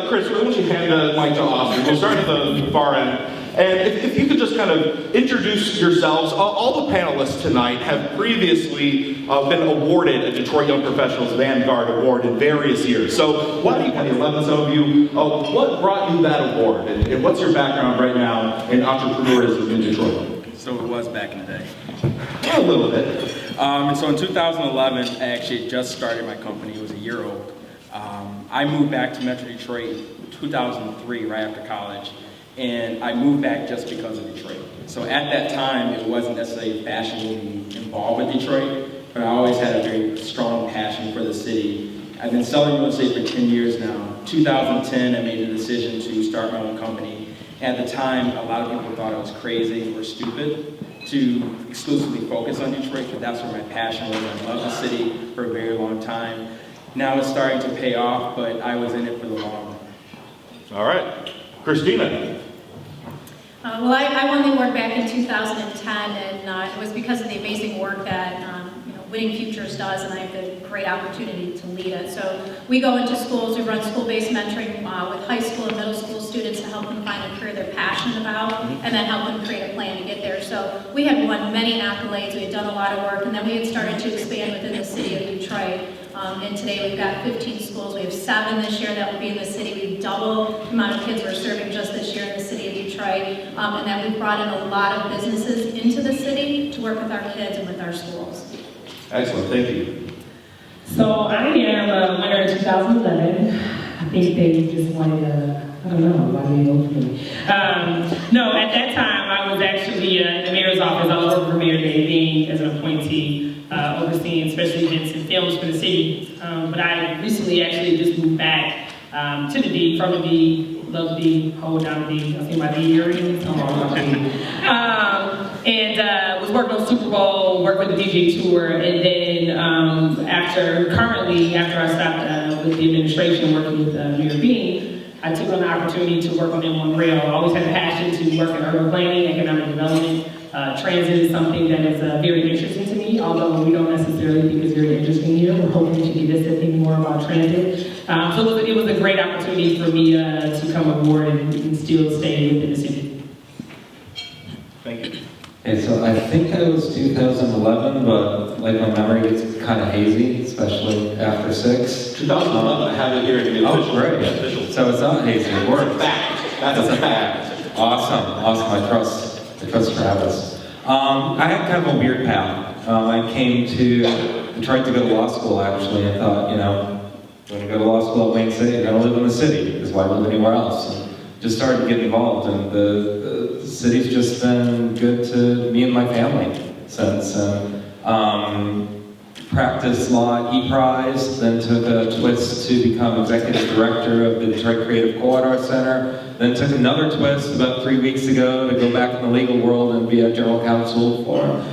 Chris, why don't you hand the mic to Austin? We'll start at the far end. And if you could just kind of introduce yourselves. All the panelists tonight have previously been awarded a Detroit Young Professionals Vanguard Award in various years. So why don't you kind of let some of you, what brought you that award? And what's your background right now in entrepreneurism in Detroit? So it was back in the day. A little bit. So in 2011, I actually just started my company. It was a year old. I moved back to Metro Detroit in 2003, right after college. And I moved back just because of Detroit. So at that time, it wasn't necessarily fashionably involved with Detroit, but I always had a very strong passion for the city. I've been selling real estate for 10 years now. 2010, I made the decision to start my own company. At the time, a lot of people thought I was crazy or stupid to exclusively focus on Detroit, but that's where my passion was. I loved the city for a very long time. Now it's starting to pay off, but I was in it for the long run. All right. Christina. Well, I won the award back in 2010, and it was because of the amazing work that Winning Futures does, and I have the great opportunity to lead it. So we go into schools, we run school-based mentoring with high school and middle school students to help them find a career they're passionate about, and then help them create a plan to get there. So we had won many accolades, we had done a lot of work, and then we had started to expand within the city of Detroit. And today we've got 15 schools. We have 7 this year that will be in the city. We've doubled the amount of kids we're serving just this year in the city of Detroit. And then we've brought in a lot of businesses into the city to work with our kids and with our schools. Excellent, thank you. So I am a winner in 2011. I think they just wanted I don't know why they voted for me. No, at that time I was actually in the mayor's office. I was working for Mayor Dave Bean as an appointee, overseeing special events and films for the city. But I recently actually just moved back to the D, from the D, love the D, hold down the D. I see my D earrings. And was working on Super Bowl, worked with the DJ tour, and then after I stopped with the administration working with Mayor Bean, I took on the opportunity to work on M1 Rail. I always had a passion to work in urban planning, economic development. Transit is something that is very interesting to me, although we don't necessarily think it's very interesting here. We're hoping to get us to think more about transit. So it was a great opportunity for me to come aboard and still stay within the city. Thank you. Okay, so I think it was 2011, but like my memory gets kind of hazy, especially after 6. 2011, I have it here in the official. Oh, great. Official. So it's not hazy, it works. That's a fact. Awesome, I trust Travis. I had kind of a weird path. I came to Detroit to go to law school, actually, and thought, when you go to law school at Wayne City, you're going to live in the city, because why live anywhere else? And just started to get involved, and the city's just been good to me and my family since. Practiced law at E-Prize, then took a twist to become executive director of the Detroit Creative Co-Art Center, then took another twist about 3 weeks ago to go back in the legal world and be a general counsel for a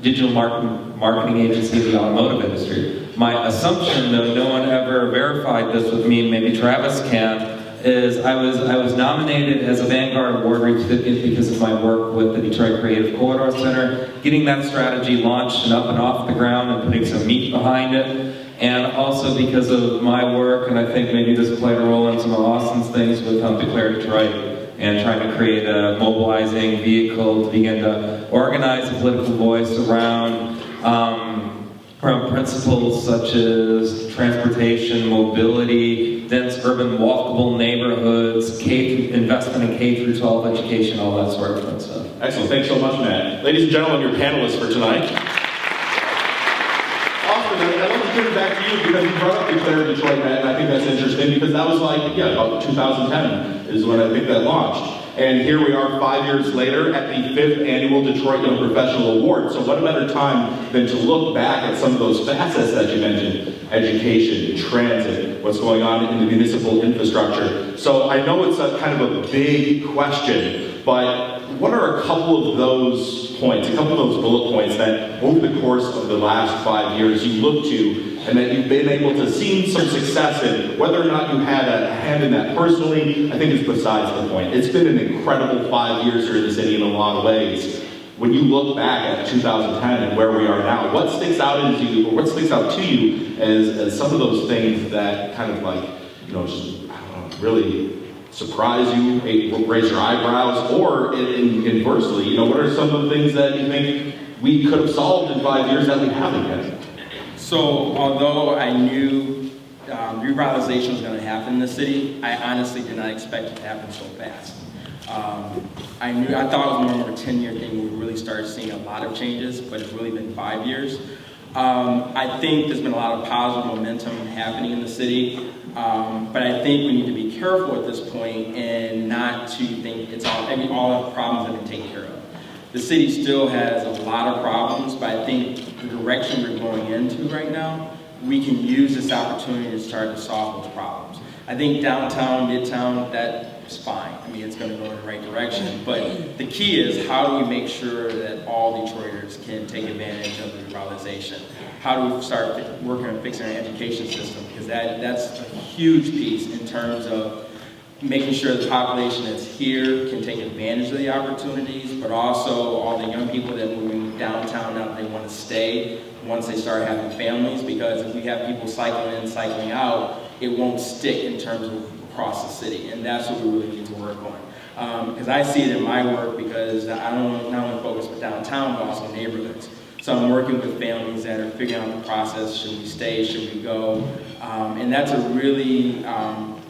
digital marketing agency in the automotive industry. My assumption, though no one ever verified this with me, maybe Travis can, is I was nominated as a Vanguard Award recipient because of my work with the Detroit Creative Co-Art Center, getting that strategy launched and up and off the ground and putting some meat behind it, and also because of my work, and I think maybe this played a role in some of Austin's things with Declare Detroit and trying to create a mobilizing vehicle to begin to organize the political voice around principles such as transportation, mobility, dense urban walkable neighborhoods, investment in K through 12 education, all that sort of fun stuff. Excellent, thanks so much, Matt. Ladies and gentlemen, your panelists for tonight. Austin, I'd love to turn it back to you because you brought up Declare Detroit, Matt, and I think that's interesting because that was about 2010 is when I think that launched. And here we are 5 years later at the 5th Annual Detroit Young Professional Award. So what a better time than to look back at some of those facets that you mentioned, education, transit, what's going on in the municipal infrastructure. So I know it's a kind of a big question, but what are a couple of those points, a couple of those bullet points that over the course of the last 5 years you look to and that you've been able to see some success in? Whether or not you had a hand in that personally, I think is besides the point. It's been an incredible 5 years here in the city in a lot of ways. When you look back at 2010 and where we are now, what sticks out to you, or what sticks out to you as some of those things that kind of just, I don't know, really surprise you, raise your eyebrows, or inversely, you know, what are some of the things that you think we could have solved in 5 years that we haven't yet? So although I knew revitalization was going to happen in the city, I honestly did not expect it to happen so fast. I thought it was more of a 10-year thing. We really started seeing a lot of changes, but it's really been 5 years. I think there's been a lot of positive momentum happening in the city, but I think we need to be careful at this point and not to think it's all the problems have been taken care of. The city still has a lot of problems, but I think the direction we're going into right now, we can use this opportunity to start to solve those problems. I think downtown, midtown, that's fine. I mean, it's going to go in the right direction. But the key is, how do we make sure that all Detroiters can take advantage of the revitalization? How do we start working on fixing our education system? Because that's a huge piece in terms of making sure the population that's here can take advantage of the opportunities, but also all the young people that are moving downtown now, they want to stay once they start having families, because if we have people cycling in, cycling out, it won't stick in terms of across the city, and that's what we really need to work on. Because I see it in my work, because I don't not only focus with downtown, but also neighborhoods. So I'm working with families that are figuring out the process, should we stay, should we go, and that's a really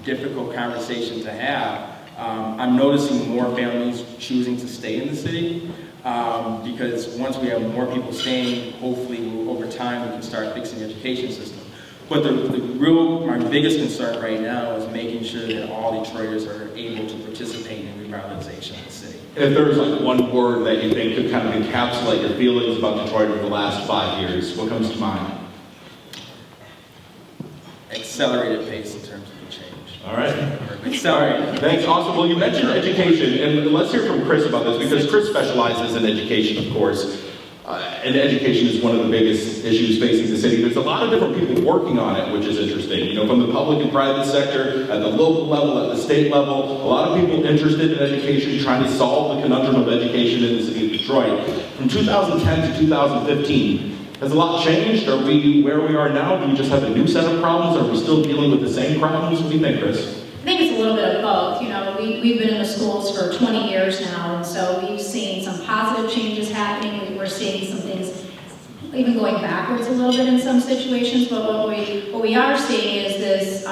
difficult conversation to have. I'm noticing more families choosing to stay in the city, because once we have more people staying, hopefully over time we can start fixing the education system. But my biggest concern right now is making sure that all Detroiters are able to participate in revitalization of the city. If there's like one word that you think could kind of encapsulate your feelings about Detroit over the last 5 years, what comes to mind? Accelerated pace in terms of the change. All right. Accelerated. Thanks, awesome. Well, you mentioned education, and let's hear from Chris about this, because Chris specializes in education, of course. And education is one of the biggest issues facing the city. There's a lot of different people working on it, which is interesting. You know, from the public and private sector, at the local level, at the state level, a lot of people interested in education, trying to solve the conundrum of education in the city of Detroit. From 2010 to 2015, has a lot changed? Are we where we are now? Do we just have a new set of problems? Are we still dealing with the same problems? What do you think, Chris? I think it's a little bit of both. You know, we've been in the schools for 20 years now, and so we've seen some positive changes happening. We're seeing some things even going backwards a little bit in some situations, but what we are seeing is this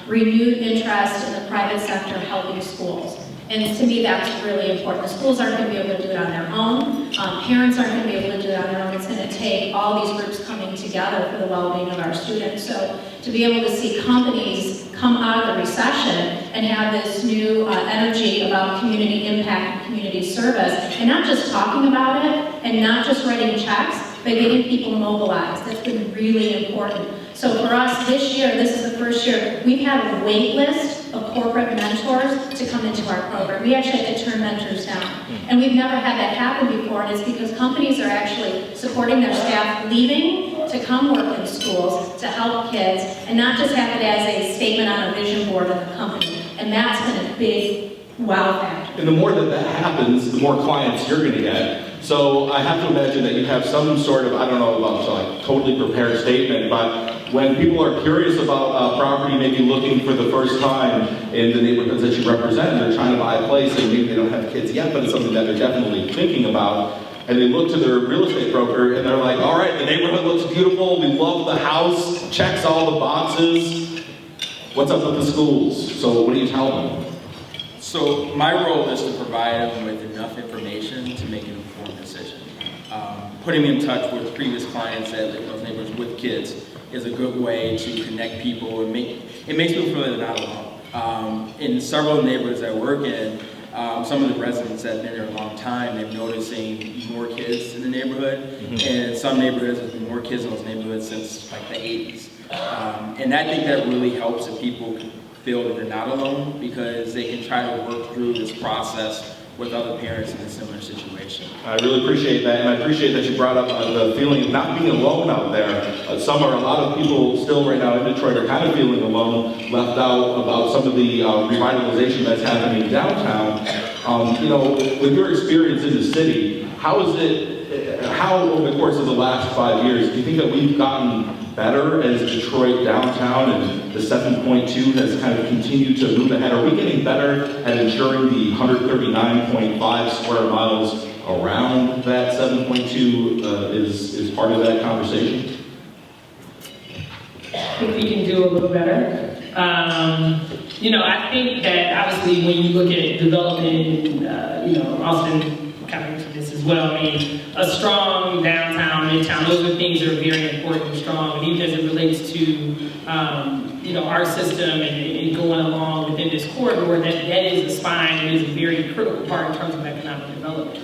renewed interest in the private sector helping schools. And to me, that's really important. The schools aren't going to be able to do it on their own. Parents aren't going to be able to do it on their own. It's going to take all these groups coming together for the well-being of our students. So to be able to see companies come out of the recession and have this new energy about community impact and community service, and not just talking about it, and not just writing checks, but getting people mobilized. That's been really important. So for us this year, this is the first year, we've had a wait list of corporate mentors to come into our program. We actually had to turn mentors down. And we've never had that happen before, and it's because companies are actually supporting their staff leaving to come work in schools to help kids, and not just have it as a statement on a vision board of the company. And that's been a big wow factor. And the more that happens, the more clients you're going to get. So I have to imagine that you have some sort of, I don't know about like totally prepared statement, but when people are curious about property, maybe looking for the first time in the neighborhoods that you represent, they're trying to buy a place and maybe they don't have kids yet, but it's something that they're definitely thinking about. And they look to their real estate broker and they're like, all right, the neighborhood looks beautiful, we love the house, checks all the boxes. What's up with the schools? So what do you tell them? So my role is to provide them with enough information to make an informed decision. Putting me in touch with previous clients that live in those neighborhoods with kids is a good way to connect people and it makes people feel that they're not alone. In several neighborhoods I work in, some of the residents that have been there a long time, they're noticing more kids in the neighborhood, and in some neighborhoods there's been more kids in those neighborhoods since like the 80s. And I think that really helps if people feel that they're not alone, because they can try to work through this process with other parents in a similar situation. I really appreciate that, and I appreciate that you brought up the feeling of not being alone out there. A lot of people still right now in Detroit are kind of feeling alone, left out about some of the revitalization that's happening downtown. You know, with your experience in the city, how how, over the course of the last 5 years, do you think that we've gotten better as Detroit downtown and the 7.2 has kind of continued to move ahead? Are we getting better at ensuring the 139.5 square miles around that 7.2 is part of that conversation? I think we can do a little better. I think that obviously when you look at development, Austin kind of into this as well. I mean, a strong downtown, midtown, those are things that are very important and strong. And even as it relates to, our system and going along within this corridor, that is a spine and is a very critical part in terms of economic development.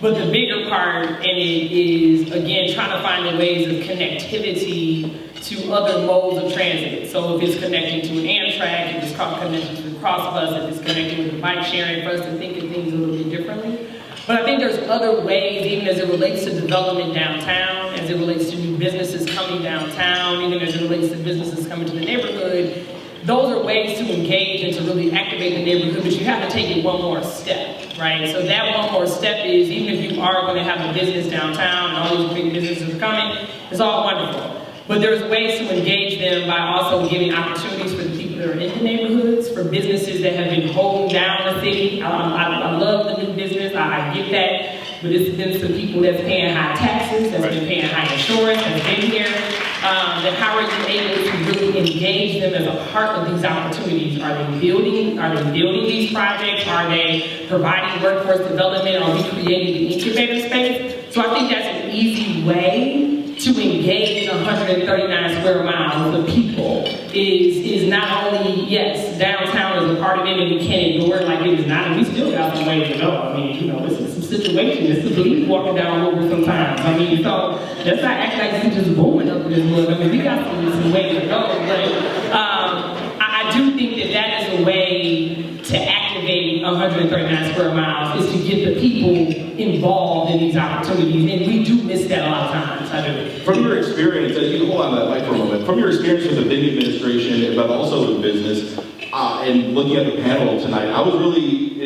But the bigger part in it is, again, trying to find the ways of connectivity to other modes of transit. So if it's connecting to an Amtrak, if it's connecting to the cross bus, if it's connecting with the bike sharing, for us to think of things a little bit differently. But I think there's other ways, even as it relates to development downtown, as it relates to new businesses coming downtown, even as it relates to businesses coming to the neighborhood. Those are ways to engage and to really activate the neighborhood, but you have to take it one more step, right? So that one more step is, even if you are going to have a business downtown and all these big businesses are coming, it's all wonderful. But there's ways to engage them by also giving opportunities for the people that are in the neighborhoods, for businesses that have been holding down the city. I love the new business, I get that, but it's been some people that's paying high taxes, that's been paying high insurance, that's been here. Then how are you able to really engage them as a part of these opportunities? Are they building these projects? Are they providing workforce development? Are we creating the incubator space? So I think that's an easy way to engage 139 square miles of people is not only, yes, downtown is a part of it and we can't ignore it like it is not, and we still got some ways to go. I mean, it's some situation, it's the police walking down over sometimes. I mean, so let's not act like it's just booming up in this world. I mean, we got some ways to go, but I do think that is a way to activate 139 square miles, is to get the people involved in these opportunities, and we do miss that a lot of times. I do. From your experience, you can hold on to that mic for a moment. From your experience with the big administration, but also in business, and looking at the panel tonight, I was really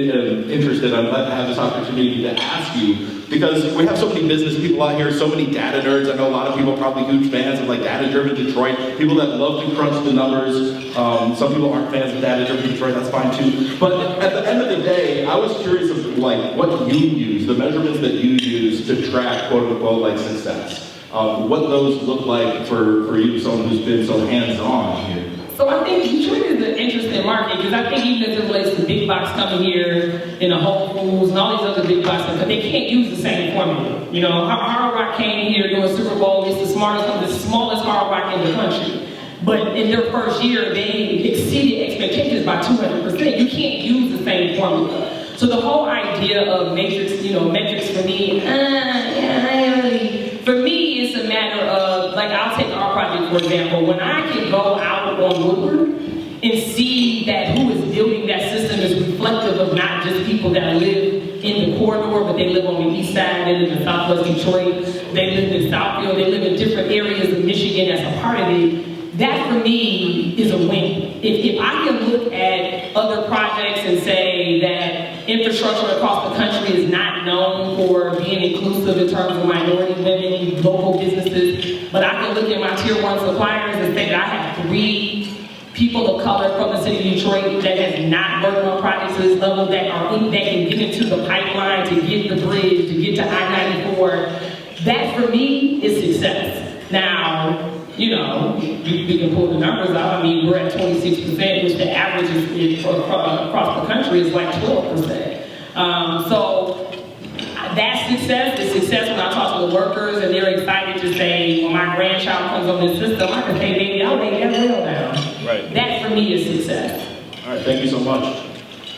interested. I'm glad to have this opportunity to ask you, because we have so many business people out here, so many data nerds. I know a lot of people are probably huge fans of data-driven Detroit, people that love to crunch the numbers. Some people aren't fans of data-driven Detroit, that's fine too. But at the end of the day, I was curious of what you use, the measurements that you use to track quote-unquote success. What those look like for you, someone who's been so hands-on here. So I think Detroit is an interesting market, because I think even as it relates to big box coming here, in the Whole Foods and all these other big boxes, because they can't use the same formula. Hard Rock came here doing Super Bowl, it's the smallest Hard Rock in the country. But in their first year, they exceeded expectations by 200%. You can't use the same formula. So the whole idea of metrics for me, for me, it's a matter of, I'll take our project, for example. When I can go out on Woodward and see that who is building that system is reflective of not just people that live in the corridor, but they live on the east side, they live in southwest Detroit, they live in Southfield, they live in different areas of Michigan as a part of it, that for me is a win. If I can look at other projects and say that infrastructure across the country is not known for being inclusive in terms of minority women, local businesses, but I can look at my tier 1 suppliers and say that I have 3 people of color from the city of Detroit that has not worked on projects to this level, that can get into the pipeline to get the bridge, to get to I-94. That for me is success. Now, we can pull the numbers out. I mean, we're at 26%, which the average is across the country is 12%. So that's success. It's success when I talk to the workers and they're excited to say, when my grandchild comes on this system, I can say, baby, I'll lay that well down. Right. That for me is success. All right, thank you so much.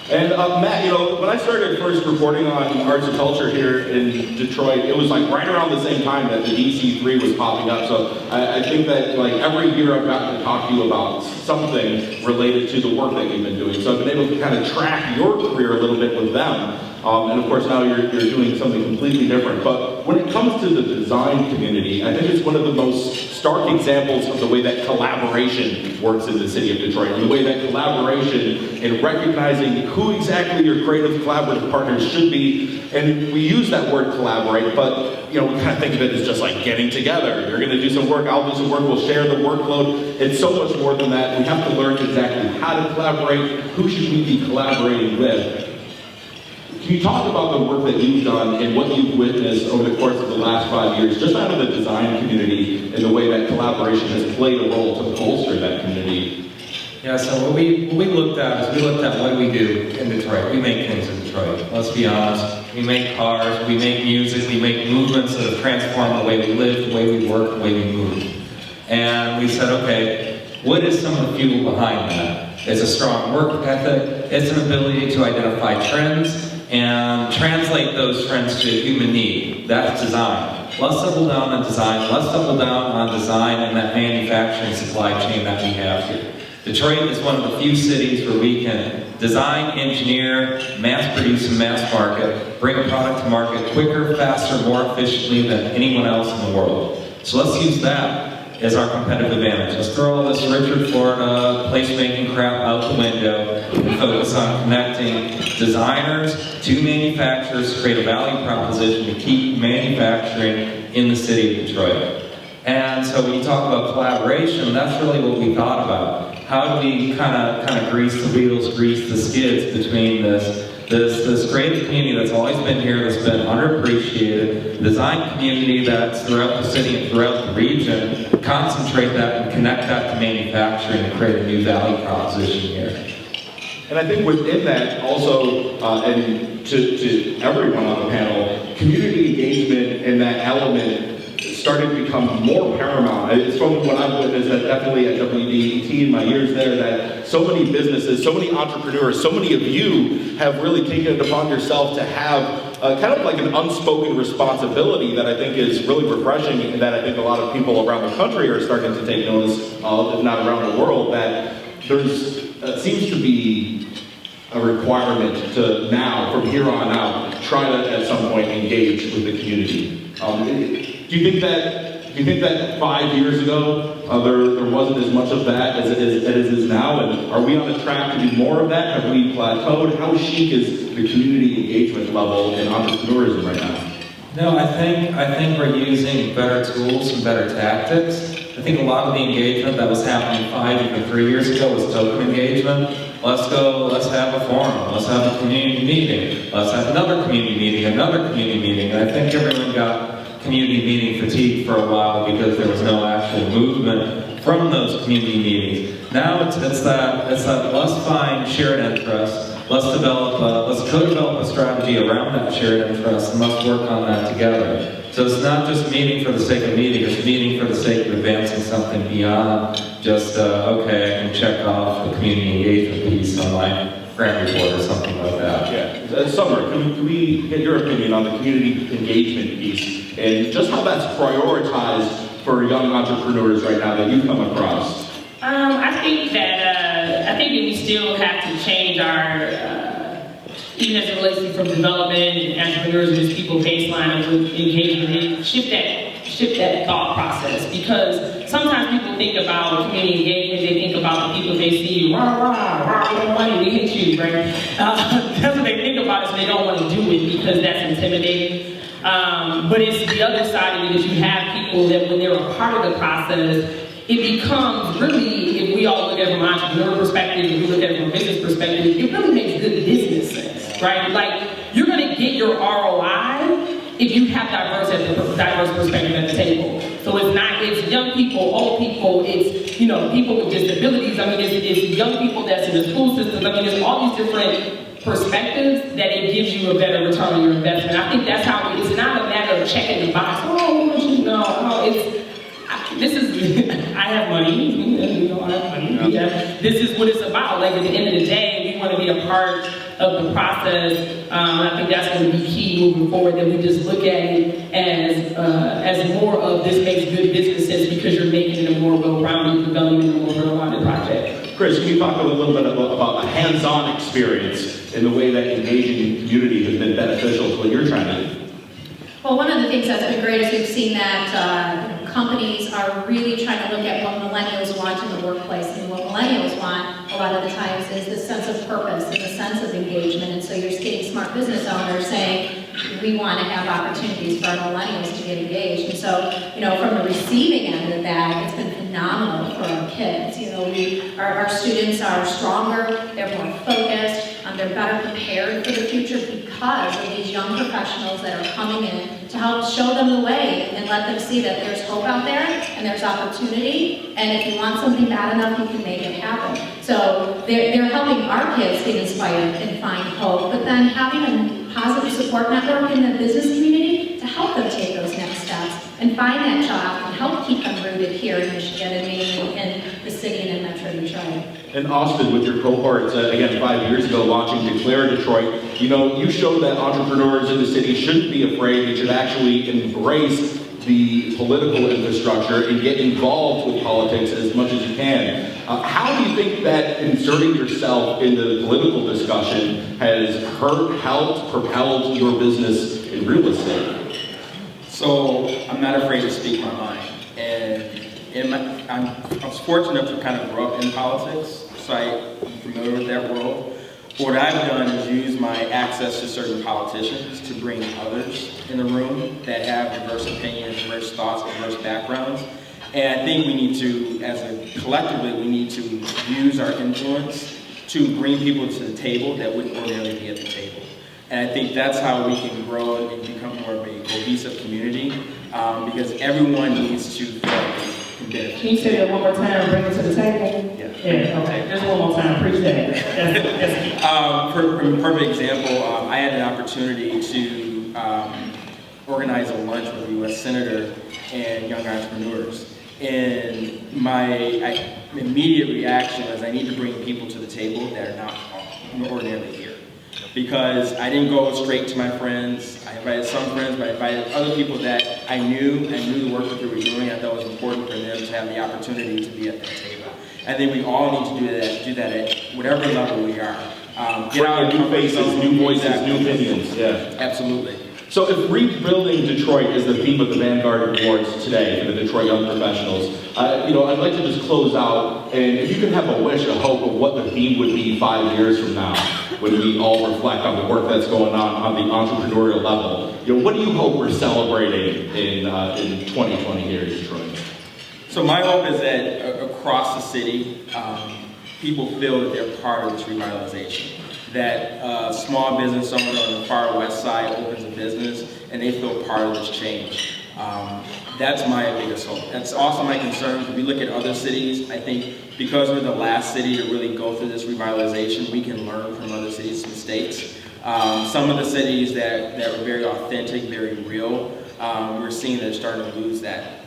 And Matt, when I started first reporting on arts and culture here in Detroit, it was right around the same time that the DC3 was popping up. So I think that every year I've gotten to talk to you about something related to the work that you've been doing. So I've been able to kind of track your career a little bit with them. And of course now you're doing something completely different. But when it comes to the design community, I think it's one of the most stark examples of the way that collaboration works in the city of Detroit, and the way that collaboration and recognizing who exactly your creative collaborative partners should be. And we use that word collaborate, but we kind of think of it as just like getting together. You're going to do some work, I'll do some work, we'll share the workload. It's so much more than that. We have to learn exactly how to collaborate, who should we be collaborating with. Can you talk about the work that you've done and what you've witnessed over the course of the last 5 years, just out of the design community, and the way that collaboration has played a role to bolster that community? Yeah, so what we looked at is we looked at what do we do in Detroit. We make things in Detroit, let's be honest. We make cars, we make music, we make movements that have transformed the way we live, the way we work, the way we move. And we said, okay, what is some of the fuel behind that? It's a strong work ethic, it's an ability to identify trends, and translate those trends to human need. That's design. Let's double down on design. Let's double down on design and that manufacturing supply chain that we have here. Detroit is one of the few cities where we can design, engineer, mass produce, and mass market, bring a product to market quicker, faster, more efficiently than anyone else in the world. So let's use that as our competitive advantage. Let's throw all this Richard Florida placemaking crap out the window and focus on connecting designers to manufacturers to create a value proposition to keep manufacturing in the city of Detroit. And so when you talk about collaboration, that's really what we thought about. How do we kind of grease the wheels, grease the skids between this creative community that's always been here, that's been underappreciated, the design community that's throughout the city and throughout the region, concentrate that and connect that to manufacturing and create a new value proposition here. And I think within that also, and to everyone on the panel, community engagement and that element started to become more paramount. It's from what I've witnessed, that definitely at WDET in my years there, that so many businesses, so many entrepreneurs, so many of you have really taken it upon yourself to have kind of like an unspoken responsibility that I think is really refreshing, and that I think a lot of people around the country are starting to take notice of, if not around the world, that there's seems to be a requirement to now, from here on out, try to at some point engage with the community. Do you think that 5 years ago there wasn't as much of that as it is now? And are we on a track to do more of that? Have we plateaued? How chic is the community engagement level in entrepreneurism right now? No, I think we're using better tools and better tactics. I think a lot of the engagement that was happening 5, even 3 years ago was token engagement. Let's go, let's have a forum, let's have a community meeting, let's have another community meeting, another community meeting. And I think everyone got community meeting fatigue for a while because there was no actual movement from those community meetings. Now it's that let's find shared interests, let's co-develop a strategy around that shared interest, and let's work on that together. So it's not just meeting for the sake of meeting, it's meeting for the sake of advancing something beyond just, okay, I can check off the community engagement piece on my grant report or something like that. Yeah. Summer, can we get your opinion on the community engagement piece and just how that's prioritized for young entrepreneurs right now that you've come across? I think that we still have to change our, even as it relates to from development and entrepreneurs and just people baseline of engagement, shift that thought process, because sometimes people think about community engagement, they think about the people they see, rah, rah, rah, money, we hit you, right? That's what they think about is they don't want to do it because that's intimidating. But it's the other side of it is you have people that when they're a part of the process, it becomes really, if we all look at it from an entrepreneur perspective, if we look at it from a business perspective, it really makes good business sense, right? Like, you're gonna get your ROI if you have diverse perspective at the table. So it's young people, old people, it's, people with disabilities. I mean, it's young people that's in the school system. I mean, there's all these different perspectives that it gives you a better return on your investment. I think that's how it's not a matter of checking the box. I have money, I have money. Yeah. This is what it's about. Like, at the end of the day, we want to be a part of the process. I think that's going to be key moving forward, that we just look at it as more of this makes good business sense because you're making it a more well-rounded development, a more well-rounded project. Chris, can you talk a little bit about a hands-on experience in the way that engaging in community has been beneficial to what you're trying to do? Well, one of the things that's been great is we've seen that companies are really trying to look at what millennials want in the workplace. And what millennials want a lot of the times is the sense of purpose and the sense of engagement. And so you're getting smart business owners saying, we want to have opportunities for our millennials to get engaged. And so, from the receiving end of that, it's been phenomenal for our kids. Our students are stronger, they're more focused, they're better prepared for the future because of these young professionals that are coming in to help show them the way and let them see that there's hope out there and there's opportunity, and if you want something bad enough, you can make it happen. So they're helping our kids get inspired and find hope, but then having a positive support network in the business community to help them take those next steps and find that job and help keep them rooted here in Michigan and mainly in the city and in Metro Detroit. And Austin, with your cohorts, again, 5 years ago, launching Declare Detroit, you showed that entrepreneurs in the city shouldn't be afraid, they should actually embrace the political infrastructure and get involved with politics as much as you can. How do you think that inserting yourself into the political discussion has helped, propelled your business in real estate? So I'm not afraid to speak my mind. And I was fortunate to kind of grow up in politics, so I'm familiar with that world. What I've done is use my access to certain politicians to bring others in the room that have diverse opinions, diverse thoughts, diverse backgrounds. And I think we need to, collectively, we need to use our influence to bring people to the table that wouldn't ordinarily be at the table. And I think that's how we can grow and become more of a cohesive community, because everyone needs to feel like they can benefit. Can you say that one more time, bring it to the table? Yeah, okay, just one more time, preach that. That's key. For a perfect example, I had an opportunity to organize a lunch with a U.S. Senator and young entrepreneurs. And my immediate reaction was I need to bring people to the table that are not ordinarily here. Because I didn't go straight to my friends. I invited some friends, but I invited other people that I knew the work that they were doing. I thought it was important for them to have the opportunity to be at that table. I think we all need to do that at whatever level we are. Get out new faces, new voices, new opinions. Yeah, absolutely. So if rebuilding Detroit is the theme of the Vanguard Awards today for the Detroit Young Professionals, I'd like to just close out, and if you could have a wish, a hope of what the theme would be 5 years from now, when we all reflect on the work that's going on the entrepreneurial level, what do you hope we're celebrating in 2020 here in Detroit? So my hope is that across the city, people feel that they're part of this revitalization. That a small business owner on the far west side opens a business and they feel part of this change. That's my biggest hope. That's also my concern. If we look at other cities, I think because we're the last city to really go through this revitalization, we can learn from other cities' mistakes. Some of the cities that were very authentic, very real, we're seeing they're starting to lose that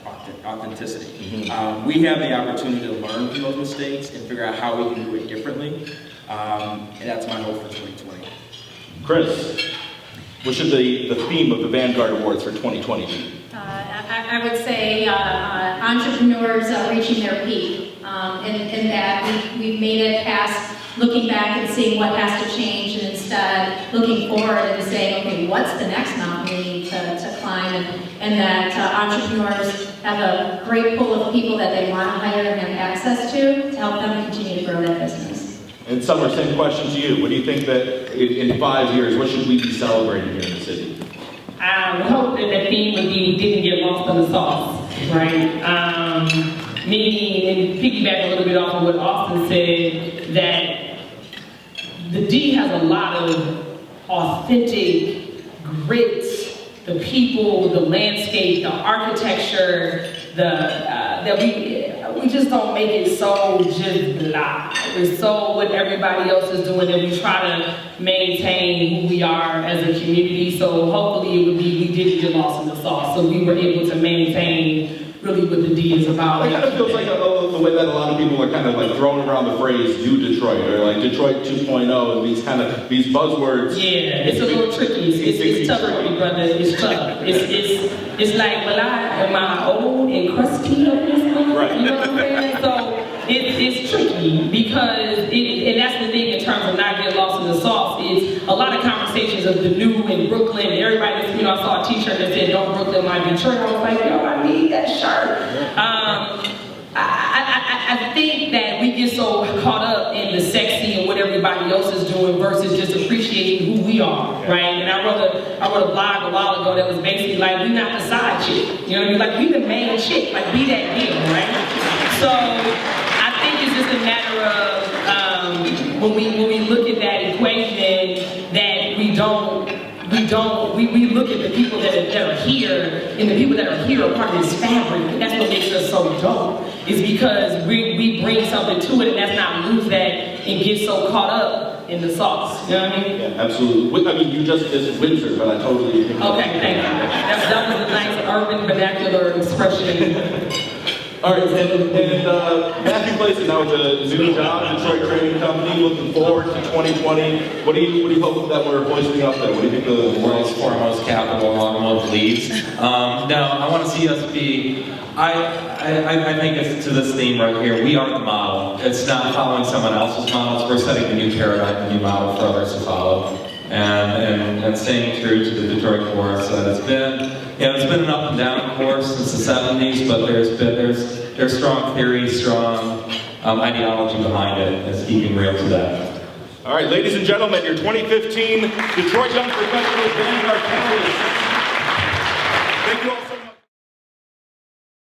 authenticity. Mm-hmm. We have the opportunity to learn from those mistakes and figure out how we can do it differently. And that's my hope for 2020. Chris, what should the theme of the Vanguard Awards for 2020 be? I would say entrepreneurs reaching their peak, in that we've made it past looking back and seeing what has to change, and instead looking forward and saying, okay, what's the next mountain we need to climb, and that entrepreneurs have a great pool of people that they want to hire and have access to help them continue to grow that business. And Summer, same question to you. What do you think that in 5 years, what should we be celebrating here in the city? I would hope that the theme would be didn't get lost in the sauce, right? Meaning, and piggyback a little bit off of what Austin said, that the D has a lot of authentic grit, the people, the landscape, the architecture, that we just don't make it so just blah. It's so what everybody else is doing, and we try to maintain who we are as a community. So hopefully it would be we didn't get lost in the sauce. So we were able to maintain really what the D is about. It kind of feels like the way that a lot of people are kind of like throwing around the phrase "Do Detroit" or like Detroit 2.0 and these buzzwords. Yeah, it's a little tricky. It's tough for me, brother. It's tough. It's like, well, am I old and crusty on this one? Right. You know what I'm saying? So it's tricky because and that's the thing in terms of not getting lost in the sauce. Is a lot of conversations of the new in Brooklyn. Everybody, I saw a T-shirt that said looked at my Detroit, I was like, yo, I need that shirt. I think that we get so caught up in the sexy and what everybody else is doing versus just appreciating who we are, right? And I wrote a blog a while ago that was basically like, we not the side chick, you know what I mean? Like, we the main chick, like, we that deal, right? So I think it's just a matter of when we look at that equation that we look at the people that are here, and the people that are here are part of this fabric, and that's what makes us so dope. Is because we bring something to it, and let's not lose that and get so caught up in the sauce. You know what I mean? Yeah, absolutely. I mean, you just is Windsor, but I totally. Okay, thank you. That was a nice urban vernacular expression. All right, and Matthew Clayson now with a new job, Detroit Trading Company. Looking forward to 2020. What do you hope that we're hoisting up there? What do you think the World's foremost capital in automotive leads. No, I want to see us be. I think it's to this theme right here. We are the model. It's not following someone else's models. We're setting the new paradigm, the new model for others to follow, and staying true to the Detroit course. It's been an up and down course since the 70s, but there's strong theory, strong ideology behind it. It's keeping real to that. All right, ladies and gentlemen, your 2015 Detroit Young Professionals Vanguard